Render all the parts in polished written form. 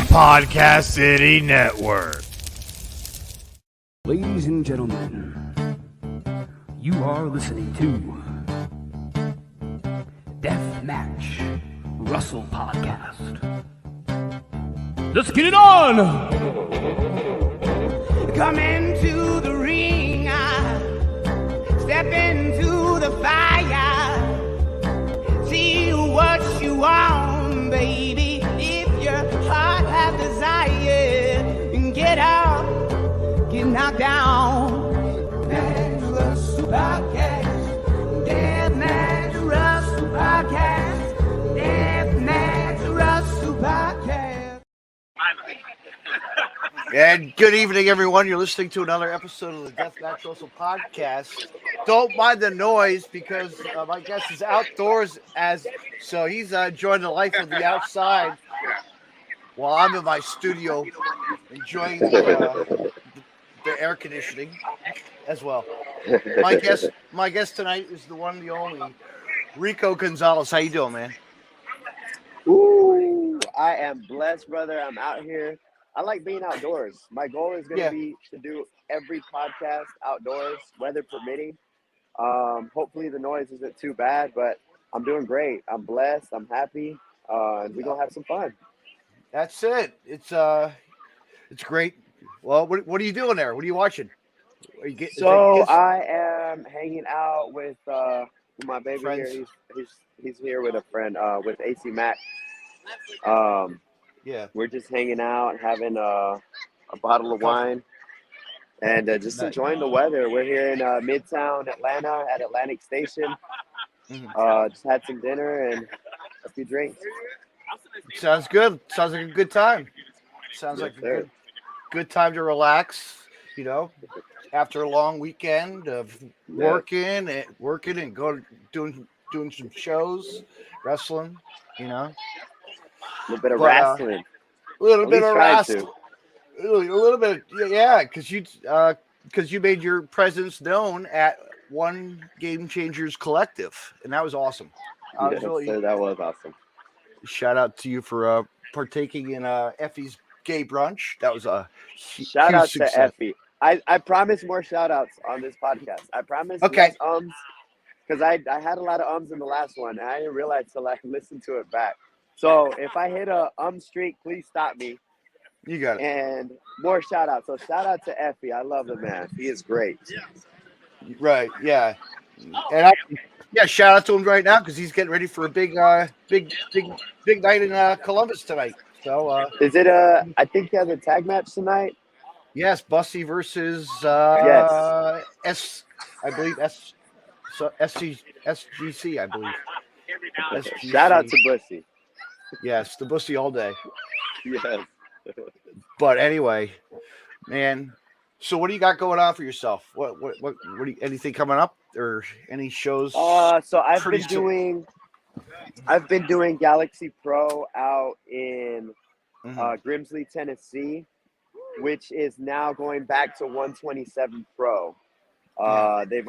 Podcast City Network. Ladies and gentlemen, you are listening to Deathmatch Russell Podcast. Let's get it on! Come into the ring, step into the fire, see what you want, baby. If your heart has desire, get out, get knocked down. Deathmatch Russell Podcast, Deathmatch Russell Podcast, Deathmatch Russell Podcast. And good evening, everyone. You're listening to another episode of the Deathmatch Russell Podcast. Don't mind the noise because my guest is outdoors, so he's enjoying the life of the outside while I'm in my studio enjoying the air conditioning as well. My guest tonight is the one, the only Rico Gonzalez. How you doing, man? Ooh, I am blessed, brother. I'm out here. I like being outdoors. My goal is going to be to do every podcast outdoors, weather permitting. Hopefully the noise isn't too bad, but I'm doing great. I'm blessed. I'm happy. And we're going to have some fun. That's it. It's great. Well, what are you doing there? What are you watching? I am hanging out with my baby friends here. He's here with a friend, with AC Mac. Yeah. We're just hanging out, having a bottle of wine, and just enjoying the weather. We're here in Midtown Atlanta at Atlantic Station. Just had some dinner and a few drinks. Sounds good. Sounds like a good time. Sounds like a good time to relax, after a long weekend of working and doing some shows, wrestling, A little bit of wrestling. A little bit of wrestling. A little bit, yeah, because you made your presence known at One Game Changers Collective, and that was awesome. That was awesome. Shout out to you for partaking in Effie's gay brunch. That was a shout out success. to Effie. I promise more shout outs on this podcast. I promise okay. less because I had a lot of ums in the last one, and I didn't realize till I listened to it back. So if I hit a streak, please stop me. You got it. And more shout outs. So shout out to Effie. I love the man. He is great. Right. Yeah. And shout out to him right now because he's getting ready for a big night in Columbus tonight. So is it I think he has a tag match tonight. Yes, Bussy versus yes. SGC, I believe. SGC. Shout out to Bussy. Yes, the Bussy all day. Yes. But anyway, man. So what do you got going on for yourself? What anything coming up or any shows? So I've been doing Galaxy Pro out in Grimsley, Tennessee, which is now going back to 127 Pro. They've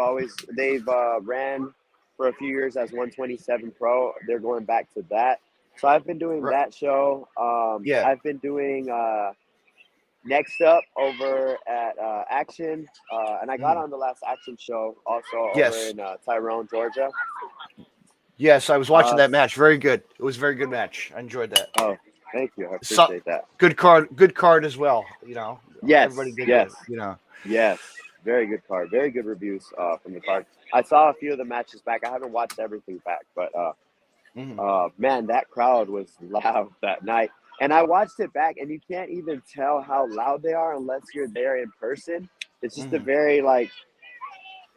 ran for a few years as 127 Pro. They're going back to that. So I've been doing that show. I've been doing Next Up over at Action, and I got on the last Action show also over in Tyrone, Georgia. Yes, I was watching that match. Very good. It was a very good match. I enjoyed that. Oh, thank you. I appreciate that. Good card as well. Yes. Everybody did yes. Good, Yes. Very good card. Very good reviews from the card. I saw a few of the matches back. I haven't watched everything back, but man, that crowd was loud that night. And I watched it back, and you can't even tell how loud they are unless you're there in person. It's just a very,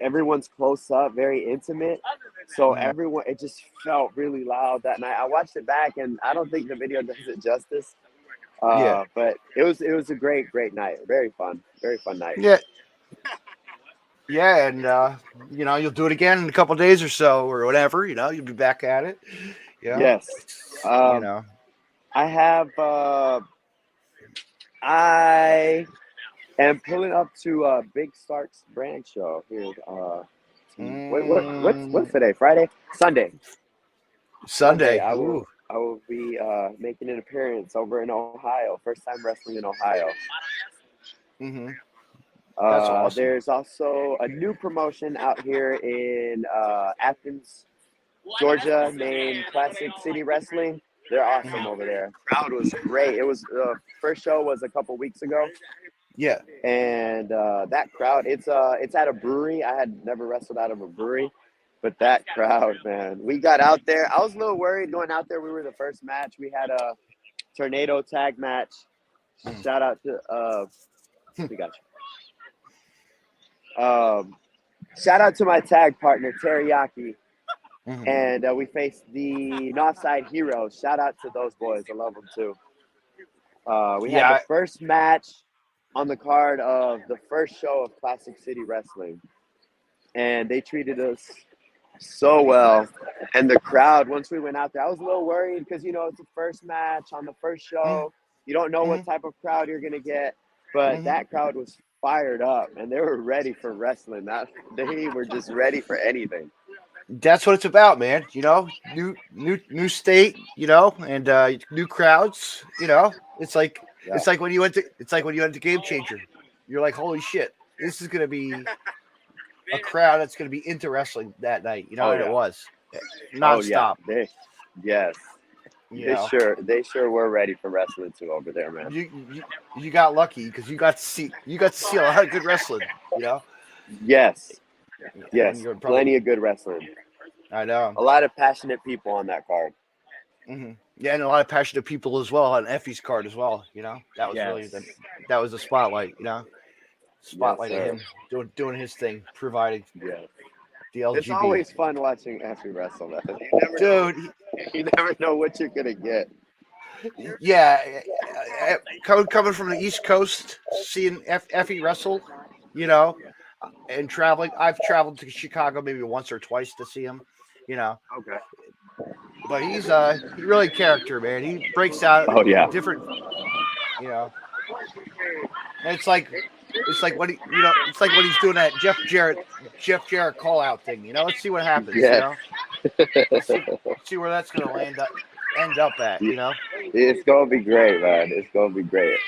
everyone's close up, very intimate. So everyone, it just felt really loud that night. I watched it back, and I don't think the video does it justice. But it was a great night. Very fun night. Yeah. Yeah, and you'll do it again in a couple of days or so or whatever. You'll be back at it. Yeah. Yes. I have. I am pulling up to Big Stark's brand show here. What's today? Friday? Sunday. Sunday. I will I will be making an appearance over in Ohio. First time wrestling in Ohio. Mm-hmm. That's awesome. There's also a new promotion out here in Athens, Georgia, named Classic City Wrestling. They're awesome over there. Crowd was great. It was first show was a couple weeks ago. Yeah. And that crowd, it's at a brewery. I had never wrestled out of a brewery, but that crowd, man. We got out there. I was a little worried going out there. We were the first match. We had a tornado tag match. Shout out to we got you. Shout out to my tag partner Teriyaki. Mm-hmm. And we faced the Northside Heroes. Shout out to those boys. I love them too. We had the first match on the card of the first show of Classic City Wrestling. And they treated us so well. And the crowd, once we went out there, I was a little worried because, it's the first match on the first show. You don't know what type of crowd you're going to get. But that crowd was fired up, and they were ready for wrestling. They were just ready for anything. That's what it's about, man. New state, and new crowds. It's like when you went to Game Changer. You're like, holy shit, this is gonna be a crowd that's gonna be into wrestling that night. And it was nonstop. Yes. They sure were ready for wrestling too over there, man. You got lucky because you got to see a lot of good wrestling. Yes, plenty of good wrestling. I know. A lot of passionate people on that card. Mm-hmm. Yeah, and a lot of passionate people as well on Effie's card as well. That was really that was the spotlight. Spotlight of him doing his thing, providing the LGBT. It's always fun watching Effie wrestle, man. You never know what you're gonna get. Yeah, coming from the East Coast, seeing Effie wrestle, and traveling. I've traveled to Chicago maybe once or twice to see him, Okay. But he's really a character, man. He breaks out different, And it's like what it's like when he's doing that Jeff Jarrett call out thing. Let's see what happens. Yeah. Let's see where that's gonna end up at. It's gonna be great, man. It's gonna be great.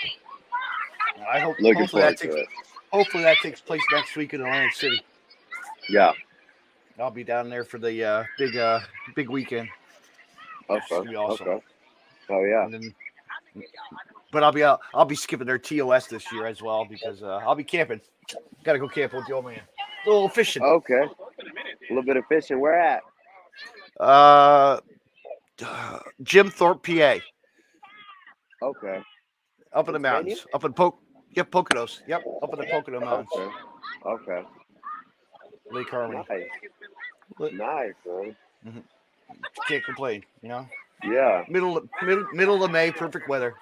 I hope. Looking forward to it. Hopefully that takes place next week in Atlantic City. Yeah. I'll be down there for the big weekend. Okay. Be awesome. Okay. Oh yeah. But I'll be skipping their TOS this year as well because I'll be camping. Got to go camping with the old man. A little fishing. Okay. A little bit of fishing. Where at? Jim Thorpe, PA. Okay. Up in the mountains. Up in Poconos. Yep. Up in the Pocono Mountains. Okay. Lake Harmony. Nice, man. Mm-hmm. Can't complain, Yeah. Middle of May, perfect weather.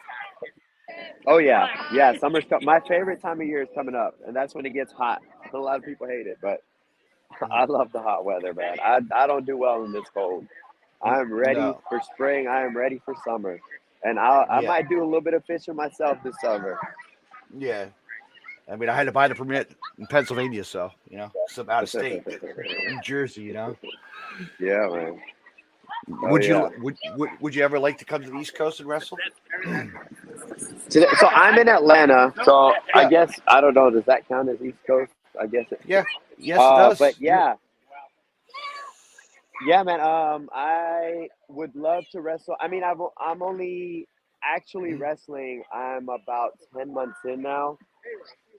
Oh yeah. Summer's my favorite time of year is coming up, and that's when it gets hot. A lot of people hate it, but I love the hot weather, man. I don't do well in this cold. I'm ready for spring. I am ready for summer, and I might do a little bit of fishing myself this summer. Yeah. I mean, I had to buy the permit in Pennsylvania, so some out of state, New Jersey, Yeah, man. Would you ever like to come to the East Coast and wrestle? So I'm in Atlanta, so I guess I don't know. Does that count as East Coast? I guess it. Yeah. Yes, it does. But yeah, man. I would love to wrestle. I mean, I'm only actually wrestling. I'm about 10 months in now.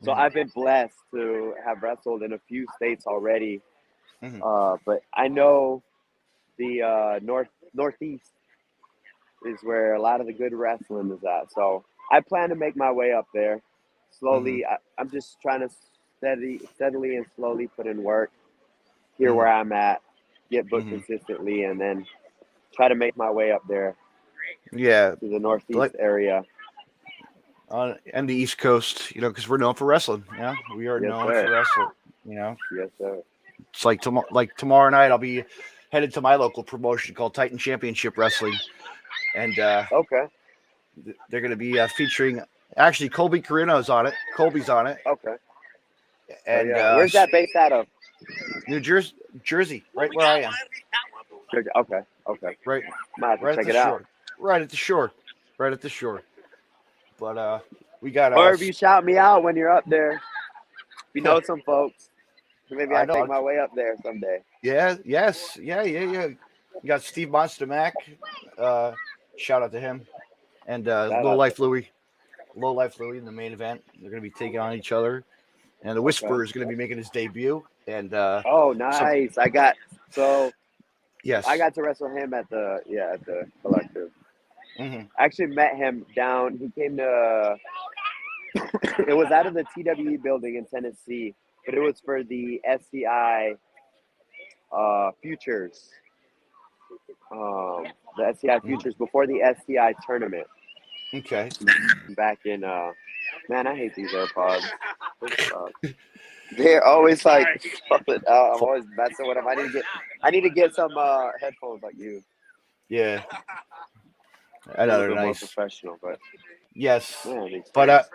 So I've been blessed to have wrestled in a few states already. But I know the Northeast is where a lot of the good wrestling is at. So I plan to make my way up there slowly. I'm just trying to steadily and slowly put in work here where I'm at, get booked consistently, and then try to make my way up there. Yeah. To the Northeast area. And the East Coast, because we're known for wrestling. We are known for wrestling. Yes, sir. It's like tomorrow night, I'll be headed to my local promotion called Titan Championship Wrestling, and okay, they're going to be featuring actually Colby Carino's on it. Colby's on it. Okay. And where's that based out of? New Jersey, right where I am. Okay. Right, Might have to right at check the it out. shore. Right at the shore. Right at the shore. But we got Or if you shout me out when you're up there, if you know some folks, maybe I I know. take my way up there someday. Yeah, yes, yeah. You got Steve Monster Mac. Shout out to him. And Shout Low out Life to Louie. Low Life Louie in the main event. They're going to be taking on each other. And the Okay. Whisperer is going to be making his debut. And Oh, nice. I got yes. to wrestle him at the collective. Hmm. I actually met him down. He came to. It was out of the TWE building in Tennessee, but it was for the SCI Futures. The SCI Futures before the SCI tournament Okay. back in. Man, I hate these AirPods. They're always like falling out. I'm always messing with them. I need to get some headphones like you. Yeah. I A know little they're bit more nice. professional, but Yes. man, these But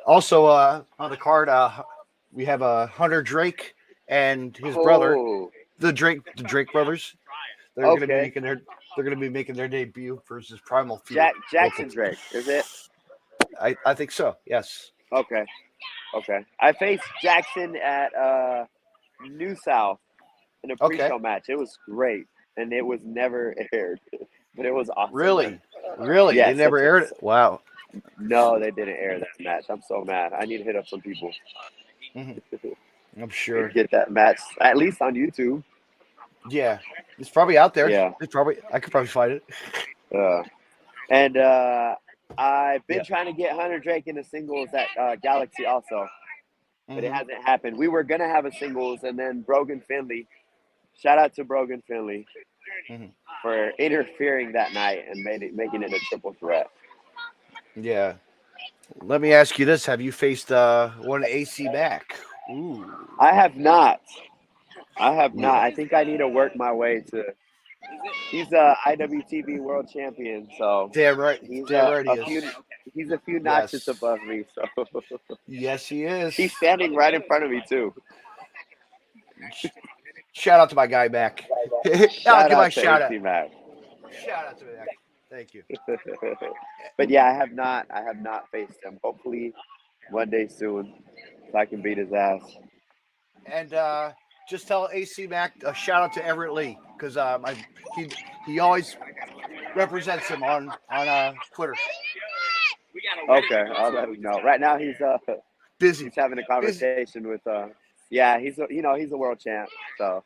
also on the card, we have Hunter Drake and his brother, oh, the Drake brothers. They're okay. they're going to be making their debut versus Primal Fear. Jackson Drake, is it? I think so. Yes. Okay. I faced Jackson at New South in a pre-show match. It was great, and it was never aired, but it was awesome. Really? Yeah, They never aired it? Wow. No, they didn't air that match. I'm so mad. I need to hit up some people. I'm sure. Get that match at least on YouTube. Yeah, it's probably out there. Yeah. I could probably find it. And I've been trying to get Hunter Drake into singles at Galaxy also, but it hasn't happened. We were gonna have a singles, and then Brogan Finley. Shout out to Brogan Finley for interfering that night and making it a triple threat. Yeah. Let me ask you this: have you faced one AC Mac? Ooh. I have not. I think I need to work my way to. He's a IWTV World Champion, so Damn right. he's He's a few notches above me. So yes, he is. He's standing right in front of me too. Shout out to my guy Mac. Shout out to shout AC Mac. Shout out to Mac. Thank you. But yeah, I have not faced him. Hopefully, one day soon, so I can beat his ass. And just tell AC Mac a shout out to Everett Lee because he always represents him on Twitter. Okay, I'll let him know. Right now he's busy. He's having a conversation with yeah, he's a world champ. So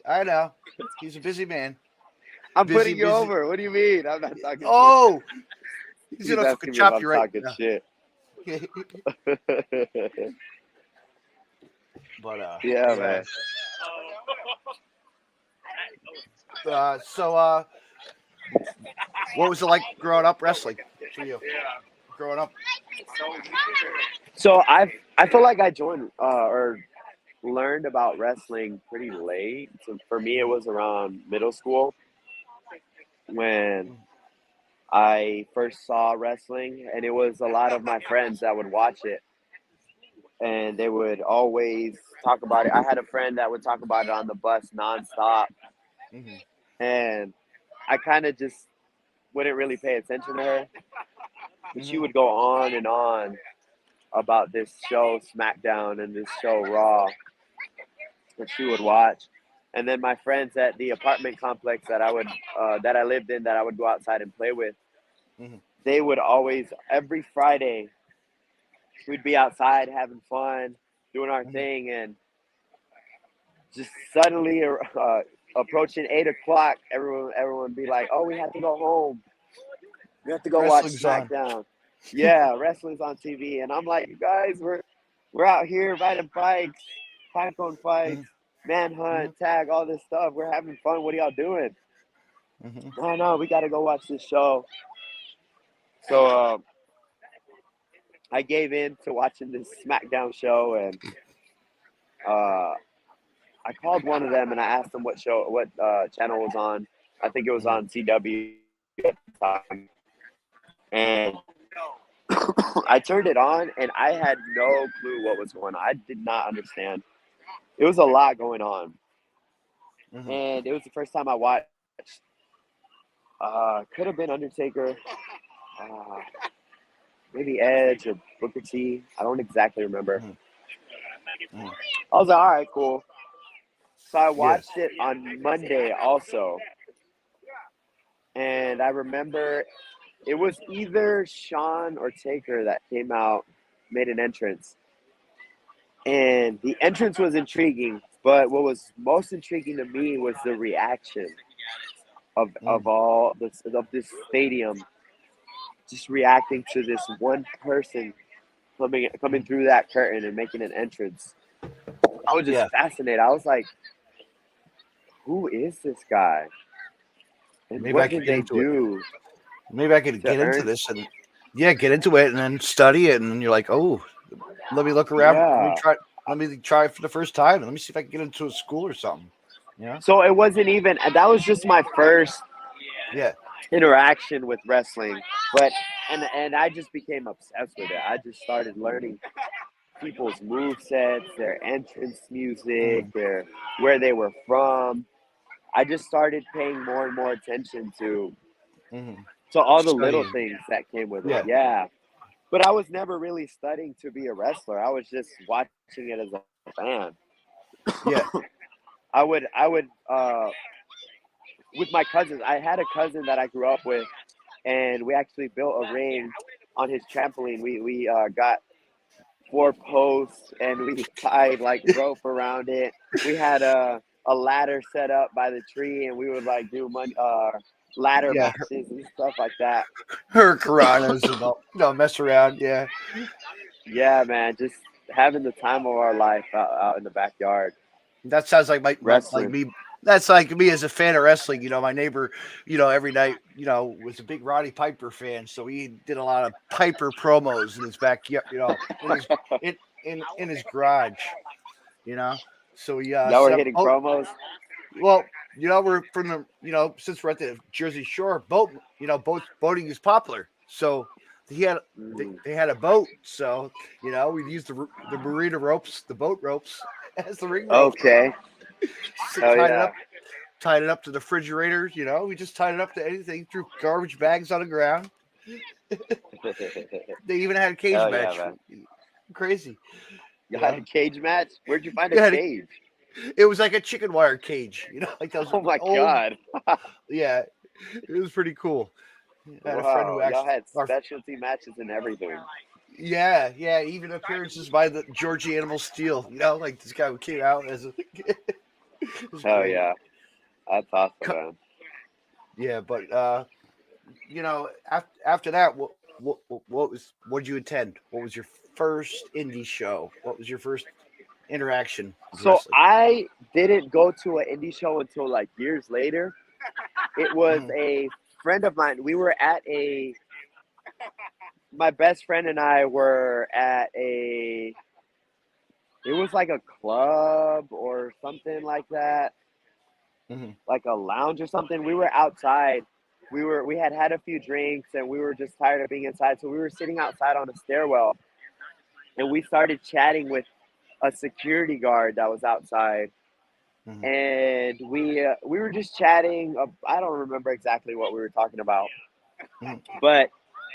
I know he's a busy man. I'm putting you over. What do you mean? I'm not talking. Oh, shit. He's gonna fucking chop you right. Talking shit. But yeah, man. So what was it like growing up wrestling for you? Growing up. So I feel like I joined or learned about wrestling pretty late. So for me, it was around middle school when I first saw wrestling, and it was a lot of my friends that would watch it, and they would always talk about it. I had a friend that would talk about it on the bus nonstop, and I kind of just wouldn't really pay attention to her. But she would go on and on about this show SmackDown and this show Raw that she would watch. And then my friends at the apartment complex that I lived in, that I would go outside and play with, they would always, every Friday, we'd be outside having fun, doing our thing, and just suddenly approaching 8 o'clock, everyone would be like, "Oh, we have to go home. We have to go watch SmackDown." Yeah, wrestling's on TV, and I'm like, "You guys, we're out here riding bikes, 5-on fights, manhunt, tag, all this stuff. We're having fun. What are y'all doing?" No, we got to go watch this show. So I gave in to watching this SmackDown show, and I called one of them and I asked them what channel was on. I think it was on CW at the time. And I turned it on, and I had no clue what was going on. I did not understand. It was a lot going on. and it was the first time I watched. Could have been Undertaker, maybe Edge or Booker T. I don't exactly remember. I was like, all right, cool. So I watched it on Monday also, and I remember it was either Shawn or Taker that came out, made an entrance. And the entrance was intriguing, but what was most intriguing to me was the reaction of all this of this stadium just reacting to this one person coming through that curtain and making an entrance. I was just fascinated. I was like, who is this guy? And Maybe I what could did get they into do? Maybe I could to get into earn- this and get into it and then study it, and then you're like, oh, let me look around. Yeah. Let me try it for the first time. Let me see if I can get into a school or something. Yeah. So it wasn't even, that was just my first Yeah. interaction with wrestling, but and I just became obsessed with it. I just started learning people's move sets, their entrance music, where they were from. I just started paying more and more attention to all the little Studying. things that came with Yeah. it. Yeah. But I was never really studying to be a wrestler. I was just watching it as a fan. Yeah. I would with my cousins. I had a cousin that I grew up with, and we actually built a ring on his trampoline. We got 4 posts and we tied like rope around it. We had a ladder set up by the tree, and we would like do ladder matches and stuff like that. Hurricanranas and all, mess around. Yeah. Yeah, man, just having the time of our life out in the backyard. That sounds like like Wrestling. me. That's like me as a fan of wrestling. My neighbor, every night, was a big Roddy Piper fan. So he did a lot of Piper promos in his backyard, in his garage, So he Y'all were set up hitting promos? Well, we're from the, since we're at the Jersey Shore, boating is popular. So he had they had a boat. So we'd use the marina ropes, the boat ropes as the ring ropes. Okay. Tied it up to the refrigerator. We just tied it up to anything. Threw garbage bags on the ground. They even had a cage match. Yeah, Crazy. You had a cage match? Where'd you find Yeah, a cage? It was like a chicken wire cage. Like those. Oh my God. Yeah, it was pretty cool. I had a friend who y'all actually had specialty matches and everything. Yeah, even appearances by the Georgie Animal Steel. Like this guy who came out as a. Hell yeah, that's awesome, man. Yeah, but after that, what did you attend? What was your first indie show? What was your first interaction? So I didn't go to an indie show until like years later. It was a friend of mine. We were at my best friend and I were at it was like a club or something like that, like a lounge or something. We were outside. We had a few drinks and we were just tired of being inside. So we were sitting outside on a stairwell, and we started chatting with a security guard that was outside. And we were just chatting. I don't remember exactly what we were talking about, but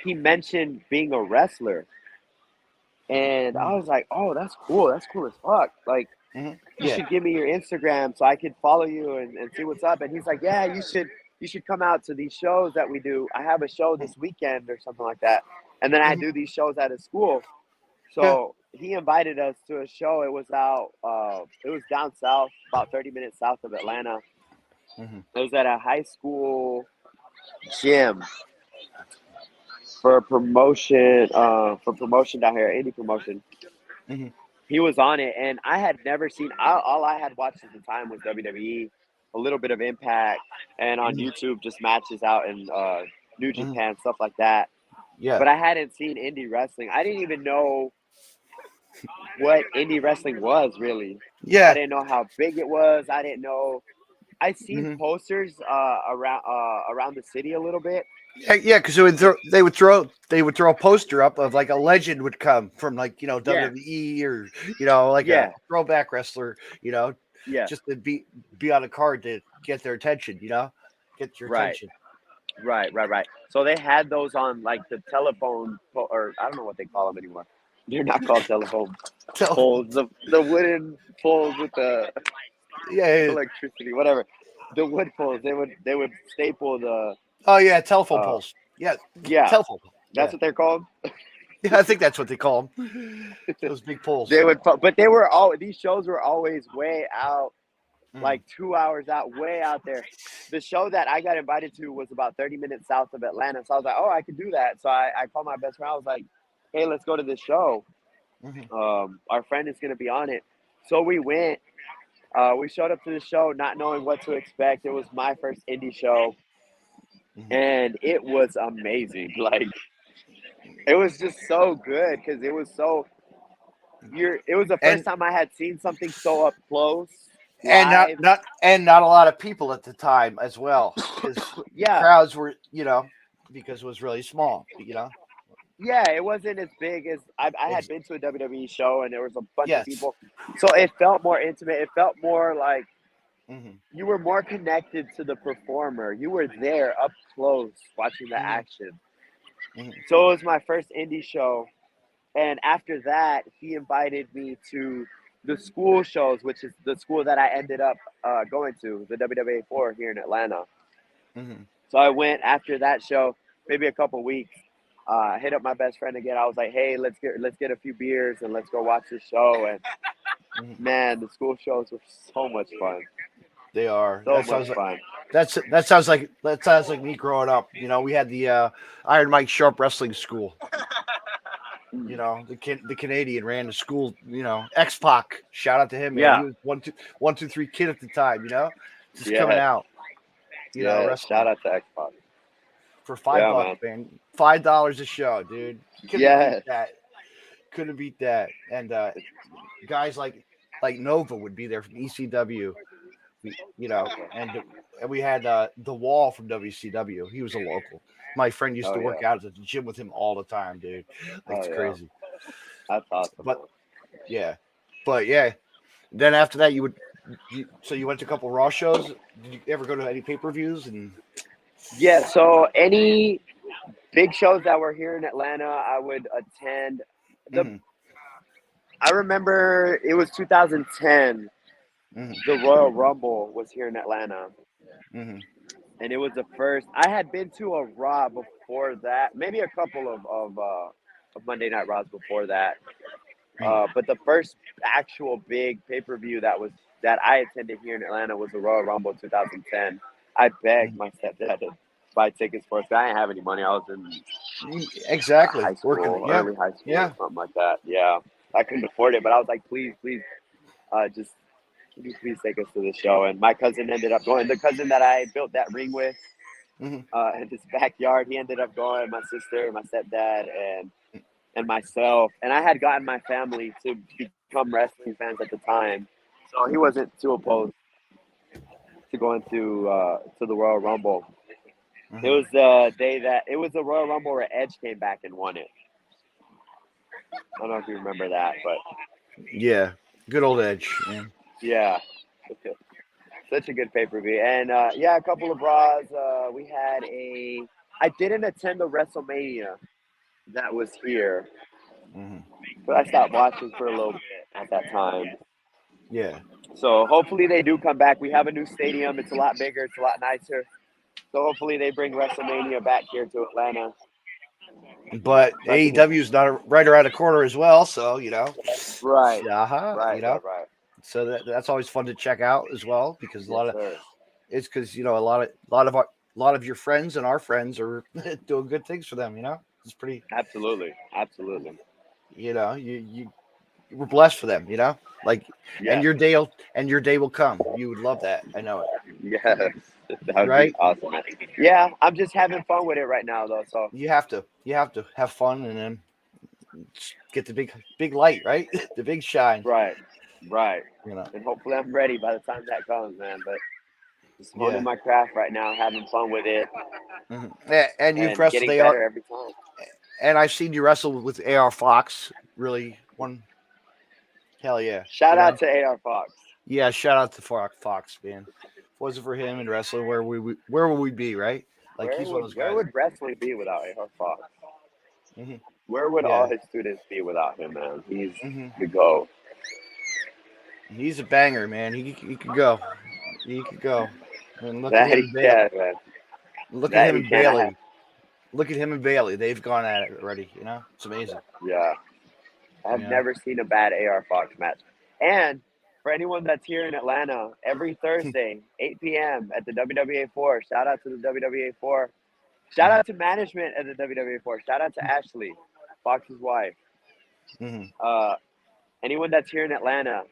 he mentioned being a wrestler, and I was like, "Oh, that's cool. That's cool as fuck. Like, you should give me your Instagram so I could follow you and see what's up." And he's like, "Yeah, you should come out to these shows that we do. I have a show this weekend or something like that, and then I do these shows at a school." So he invited us to a show. It was it was down south, about 30 minutes south of Atlanta. It was at a high school gym for promotion down here, indie promotion. He was on it, and I had never seen. All I had watched at the time was WWE, a little bit of Impact, and on YouTube just matches out in New Japan, stuff like that. Yeah. But I hadn't seen indie wrestling. I didn't even know what indie wrestling was, really. Yeah. I didn't know how big it was. I didn't know. I seen posters around the city a little bit. Yeah, because they would throw a poster up of like a legend would come from like WWE or like a throwback wrestler, Yeah. just to be on a card to get their attention. Get your Right. attention. Right. So they had those on like the telephone or I don't know what they call them anymore. They're not called telephone poles. The wooden poles with the Yeah. electricity, whatever. The wood poles. They would staple the. Oh yeah, telephone Uh, poles. Yeah, yeah, telephone. that's Yeah. what they're called. Yeah, I think that's what they call them. Those big poles. They would, but they were all. These shows were always way out, Mm. like 2 hours out, way out there. The show that I got invited to was about 30 minutes south of Atlanta. So I was like, oh, I could do that. So I called my best friend. I was like, hey, let's go to this show. Mhm. Our friend is going to be on it. So we went. We showed up to the show not knowing what to expect. It was my first indie show. Mhm. And it was amazing. Like, it was just so good because it was so. It was the first And time I had seen something so up close, and live. not a lot of people at the time as well, because Yeah, crowds were because it was really small. yeah, it wasn't as big as I had been to a WWE show, and there was a bunch of Yes. people, so it felt more intimate. It felt more like Mhm. you were more connected to the performer. You were there up close watching the Mhm. action. Mhm. So it was my first indie show, and after that, he invited me to the school shows, which is the school that I ended up going to, the WWA 4 here in Atlanta. Mhm. So I went after that show, maybe a couple weeks. Hit up my best friend again. I was like, "Hey, let's get a few beers and let's go watch this show." And Mhm. man, the school shows were so much fun. They are. So much fun. That sounds like me growing up. We had the Iron Mike Sharp Wrestling School. The Canadian ran the school. X Pac. Shout out to him, man. He Yeah, was 1, 2, 3 kid at the time. Just coming yeah, out. yeah. Wrestling Shout out to Xbox. for $5, Yeah, man. man. $5 a show, dude. Couldn't Yes. beat that. Couldn't beat that. And guys like Nova would be there from ECW. And we had the Wall from WCW. He was a local. My friend used Oh to work yeah. out at the gym with him all the time, dude. Like, Oh it's yeah. crazy. That's awesome. But yeah, Then after that, you went to a couple Raw shows. Did you ever go to any pay-per-views? And Yeah. So any big shows that were here in Atlanta, I would attend. Mhm. I remember it was 2010. Mhm. The Royal Rumble was here in Atlanta, Mhm. and it was the first. I had been to a Raw before that, maybe a couple of Monday Night Raws before that. But the first actual big pay-per-view that I attended here in Atlanta was the Royal Rumble 2010. I begged my stepdad to buy tickets for us. I didn't have any money. I was in Exactly. high school, Yeah. early high school, Yeah. or something like that. Yeah, I couldn't afford it, but I was like, please, just can you please take us to the show? And my cousin ended up going. The cousin that I built that ring with Mhm. in his backyard, he ended up going. My sister, my stepdad, and myself. And I had gotten my family to become wrestling fans at the time, so he wasn't too opposed to going to the Royal Rumble. It Mhm. was the day that it was the Royal Rumble where Edge came back and won it. I don't know if you remember that, but Yeah. Good old Edge. Yeah. yeah, such a good pay-per-view. And yeah, a couple of Raws. We had I didn't attend the WrestleMania that was here, Mhm. but I stopped watching for a little bit at that time. Yeah. So hopefully they do come back. We have a new stadium. It's a lot bigger. It's a lot nicer. So hopefully they bring WrestleMania back here to Atlanta. But So I can AEW is not right around the corner as well, so right, yeah, right. so that's always fun to check out as well, because Yes, sir. it's because a lot of your friends and our friends are doing good things for them. It's pretty. Absolutely. You we're blessed for them. Like, Yeah. and your day will come. You would love that. I know it. Yes. That would Right? be awesome. Man. Yeah, I'm just having fun with it right now, though. So You have to have fun, and then get the big light, right? The big shine. right. You know. And hopefully I'm ready by the time that comes, man. But just honing Yeah. my craft right now, having fun with it, Mhm. And you've and wrestled getting AR, better every time. and I've seen you wrestle with AR Fox. Really, one hell yeah. Shout out to AR Fox. Yeah, shout out to Fox, man. If it wasn't for him and wrestling, where would we be, right? Like he's one of those Where guys. would wrestling be without A.R. Fox? Hmm. Where would all Yeah. his students be without him, man? He's Hmm. the GOAT. He's a banger, man. He could go. He could go. And look at That him he and Bailey. can, man. Look at That him he and can. Bailey. Look at him and Bailey. They've gone at it already. You know, it's amazing. Yeah. I've Yeah. never seen a bad AR Fox match. And for anyone that's here in Atlanta, every Thursday, 8 p.m. at the WWA 4, shout out to the WWA 4. Shout out to management at the WWA 4. Shout out to Ashley, Fox's wife. Hmm. Anyone that's here in Atlanta,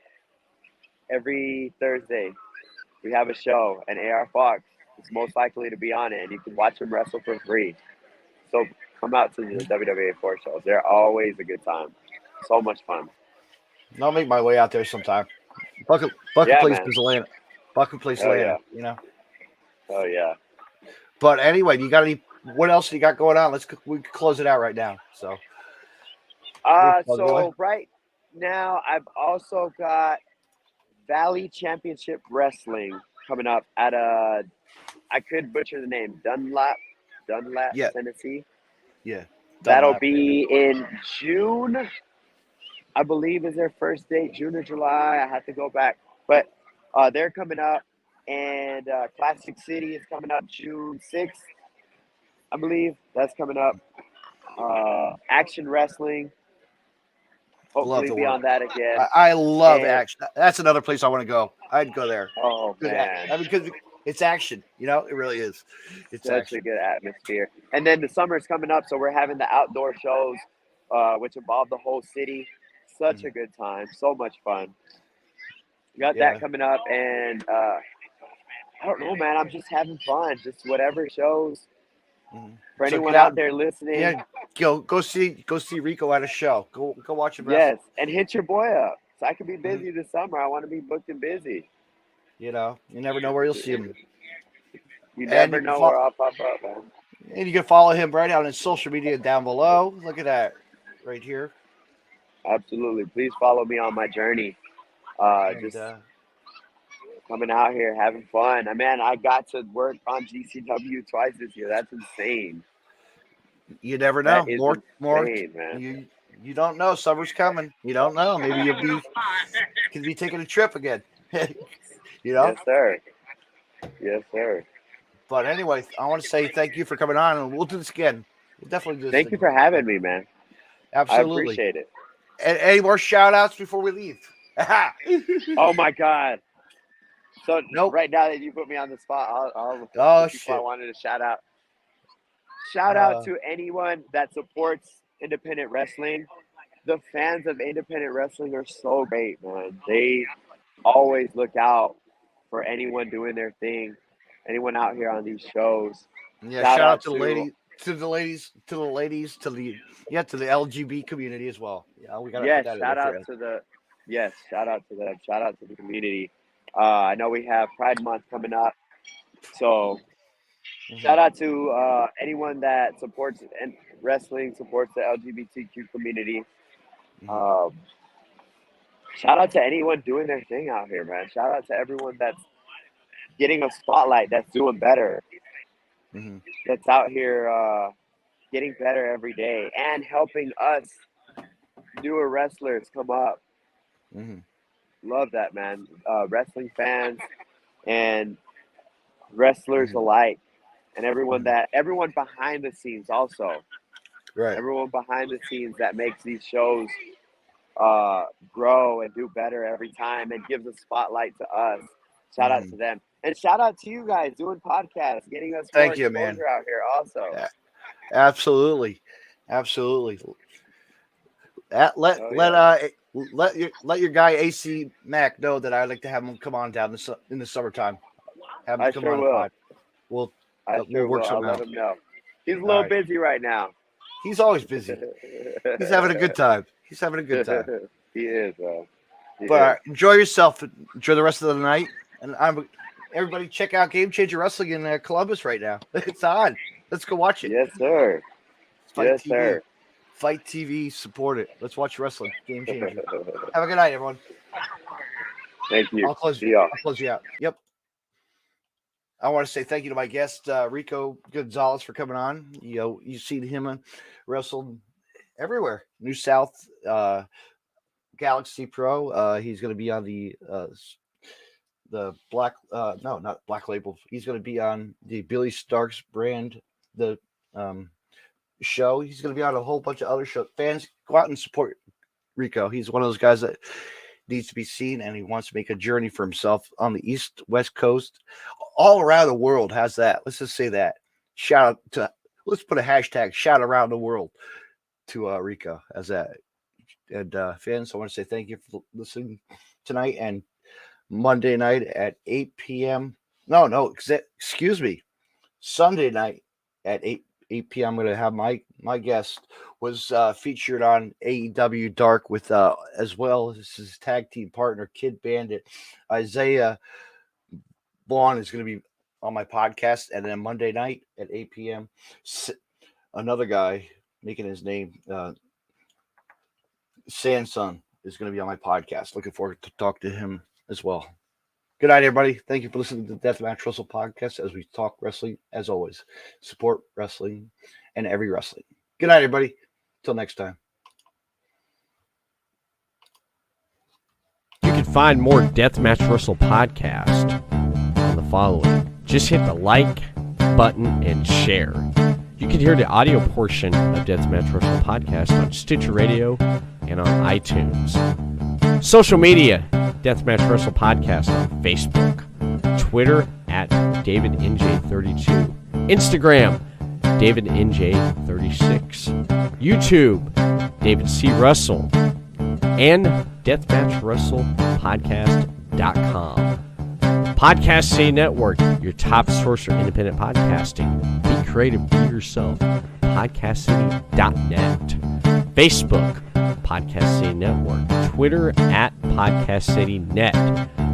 every Thursday, we have a show, and AR Fox is most likely to be on it, and you can watch him wrestle for free. So come out to the WWA 4 shows. They're always a good time. So much fun. I'll make my way out there sometime. Bucket Yeah, Place man. is Atlanta. Bucket Place, Oh, Atlanta. yeah. You know. Oh, yeah. But anyway, you got any? What else do you got going on? We can close it out right now. So. So right now, I've also got Valley Championship Wrestling coming up at I could butcher the name, Dunlap, Yeah. Tennessee. Yeah. That'll Dunlap. be in June, I believe is their first date, June or July. I have to go back. But they're coming up, and Classic City is coming up June 6th, I believe. That's coming up. Action Wrestling. Hopefully the be work. on that again. I love And- action. That's another place I want to go. I'd go there. Oh, Good man. I mean, because it's action. You know, it really is. It's Such action. a good atmosphere. And then the summer's coming up, so we're having the outdoor shows, which involve the whole city. Such a good time. So much fun. Got Yeah. that coming up, and I don't know, man. I'm just having fun. Just whatever shows. Mhm. For So anyone get out- out there listening, Yeah, go see Rico at a show. Go watch him yes, wrestle. and hit your boy up. So I can be busy this summer. I want to be booked and busy. You know, you never know where you'll see him. You And never you can know fo- where I'll pop up, man. And you can follow him right on his social media down below. Look at that right here. Absolutely. Please follow me on my journey. And, Just coming out here, having fun. I got to work on GCW twice this year. That's insane. you never know. That is More. insane, man. You don't know. Summer's coming. You don't know. Maybe could be taking a trip again. You know. Yes, sir. Yes, sir. But anyway, I want to say thank you for coming on, and we'll do this again. We'll definitely do this. Thank you for having me, man. Absolutely. I appreciate it. And any more shout outs before we leave? Oh my God. So Nope. right now that you put me on the spot, I'll Oh, the people I shit. wanted to shout out. Shout out to anyone that supports independent wrestling. The fans of independent wrestling are so great, man. They always look out for anyone doing their thing, anyone out here on these shows. Yeah, shout out to the ladies, to the LGB community as well. Yeah, we got Yes, put that in shout there out for to the shout out to them. Shout out to the community. I know we have Pride Month coming up, so you. shout out to anyone that supports and wrestling, supports the LGBTQ community. Shout out to anyone doing their thing out here, man. Shout out to everyone that's getting a spotlight, that's doing better, that's out here getting better every day and helping us newer wrestlers come up. Love that, man. Wrestling fans and wrestlers alike, and everyone behind the scenes also. Right. Everyone behind the scenes that makes these shows grow and do better every time and gives a spotlight to us. Shout out to them. And shout out to you guys doing podcasts, getting us more exposure out here also. Yeah. Absolutely. Let your guy AC Mac know that I'd like to have him come on down in the summertime. Have him I come sure on. will. Pod. We'll work I'll something let out. him know. He's a little busy right now. He's always busy. He's having a good time. He is, But enjoy yourself. Enjoy the rest of the night. And everybody check out Game Changer Wrestling in Columbus right now. It's on. Let's go watch it. Yes, sir. Fight TV. Support it. Let's watch wrestling. Game Changer. Have a good night, everyone. Thank you. I'll close See y'all. you out. Yep. I want to say thank you to my guest, Rico Gonzalez, for coming on. You've seen him wrestle everywhere. New South, Galaxy Pro. He's going to be on the black, no, not Black Label. He's going to be on the Billy Starks brand, the show. He's going to be on a whole bunch of other shows. Fans, go out and support Rico. He's one of those guys that needs to be seen, and he wants to make a journey for himself on the East, West Coast, all around the world. How's that? Let's just say that. Let's put a hashtag shout around the world to Rico as that. And fans, I want to say thank you for listening tonight and Monday night at 8 p.m. No, excuse me. Sunday night at 8 p.m. I'm going to have my guest was featured on AEW Dark with as well as his tag team partner Kid Bandit. Isaiah Vaughn is going to be on my podcast, and then Monday night at 8 p.m. another guy making his name, Sanson, is going to be on my podcast. Looking forward to talk to him as well. Good night, everybody. Thank you for listening to the Deathmatch Wrestle podcast as we talk wrestling. As always, support wrestling and every wrestling. Good night, everybody. Till next time. You can find more Deathmatch Wrestle podcast on the following. Just hit the like button and share. You can hear the audio portion of Deathmatch Wrestle podcast on Stitcher Radio and on iTunes. Social media, Deathmatch Wrestle podcast on Facebook, Twitter at DavidNJ32, Instagram, DavidNJ36, YouTube, David C. Russell, and DeathmatchWrestlePodcast.com. Podcast City Network, your top source for independent podcasting. Be creative, be yourself. PodcastCity.net. Facebook, Podcast City Network. Twitter at Podcast City Net.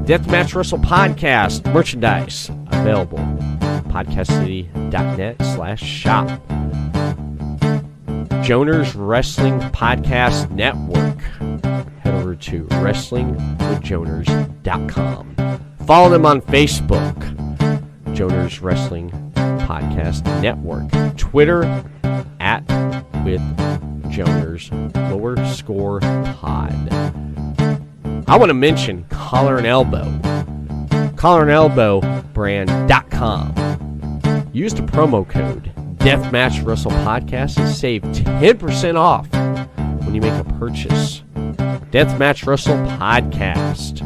Deathmatch Wrestle Podcast merchandise available. PodcastCity.net/shop. Joners Wrestling Podcast Network. Head over to WrestlingWithJoners.com. Follow them on Facebook, Joners Wrestling Podcast Network. Twitter at with Joners _pod. I want to mention Collar and Elbow. collarandelbowbrand.com. Use the promo code Deathmatch Wrestle Podcast and save 10% off when you make a purchase. Deathmatch Wrestle Podcast.